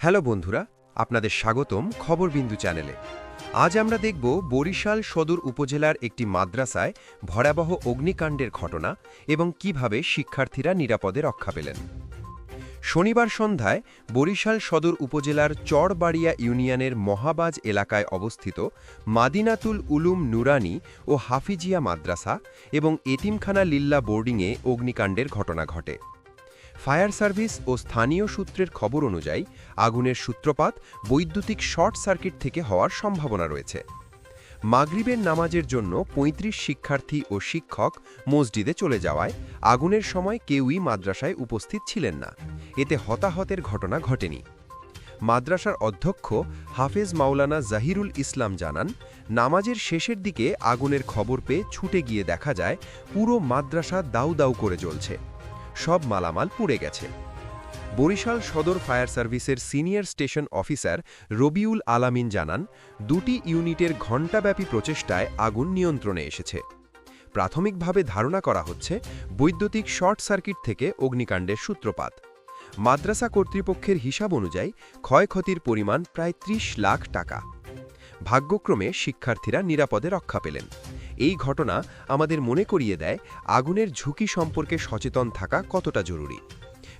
Hello বন্ধুরা, আপনাদের স্বাগতম খবরবিন্দু চ্যানেলে। আজ আমরা দেখব বরিশাল সদর উপজেলার একটি মাদ্রাসায় ভয়াবহ অগ্নিকাণ্ডের ঘটনা এবং কিভাবে শিক্ষার্থীরা নিরাপদে রক্ষা পেলেন। শনিবার সন্ধ্যায় বরিশাল সদর উপজেলার চরবাড়িয়া ইউনিয়নের মহাবাজ এলাকায় অবস্থিত মাদিনাতুল উলুম নুরানি ও হাফিজিয়া মাদ্রাসা এবং এতিমখানা লিল্লা বোর্ডিংয়ে অগ্নিকাণ্ডের ঘটনা ঘটে। ফায়ার সার্ভিস ও স্থানীয় সূত্রের খবর অনুযায়ী আগুনের সূত্রপাত বৈদ্যুতিক শর্ট সার্কিট থেকে হওয়ার সম্ভাবনা রয়েছে। মাগরিবের নামাজের জন্য ৩৫ শিক্ষার্থী ও শিক্ষক মসজিদে চলে যাওয়ায় আগুনের সময় কেউই মাদ্রাসায় উপস্থিত ছিলেন না। এতে হতাহতের ঘটনা ঘটেনি। মাদ্রাসার অধ্যক্ষ হাফেজ মাওলানা জাহিরুল ইসলাম জানান, নামাজের শেষের দিকে আগুনের খবর পেয়ে ছুটে গিয়ে দেখা যায় পুরো মাদ্রাসা দাউ দাউ করে জ্বলছে। সব মালামাল পুড়ে গেছে। বরিশাল সদর ফায়ার সার্ভিসের সিনিয়র স্টেশন অফিসার রবিউল আলামিন জানান, দুটি ইউনিটের ঘণ্টাব্যাপী প্রচেষ্টায় আগুন নিয়ন্ত্রণে এসেছে। প্রাথমিকভাবে ধারণা করা হচ্ছে বৈদ্যুতিক শর্ট সার্কিট থেকে অগ্নিকাণ্ডের সূত্রপাত। মাদ্রাসা কর্তৃপক্ষের হিসাব অনুযায়ী ক্ষয়ক্ষতির পরিমাণ প্রায় ৩০ লাখ টাকা। ভাগ্যক্রমে শিক্ষার্থীরা নিরাপদে রক্ষা পেলেন। এই ঘটনা আমাদের মনে করিয়ে দেয় আগুনের ঝুঁকি সম্পর্কে সচেতন থাকা কতটা জরুরি।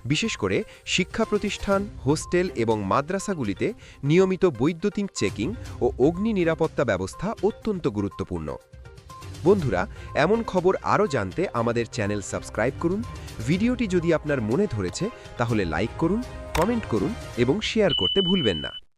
বিশেষ করে শিক্ষা প্রতিষ্ঠান, হোস্টেল এবং মাদ্রাসাগুলিতে নিয়মিত বৈদ্যুতিক চেকিং ও অগ্নি নিরাপত্তা ব্যবস্থা অত্যন্ত গুরুত্বপূর্ণ। বন্ধুরা, এমন খবর আরও জানতে আমাদের চ্যানেল সাবস্ক্রাইব করুন। ভিডিওটি যদি আপনার মনে ধরেছে তাহলে লাইক করুন, কমেন্ট করুন এবং শেয়ার করতে ভুলবেন না।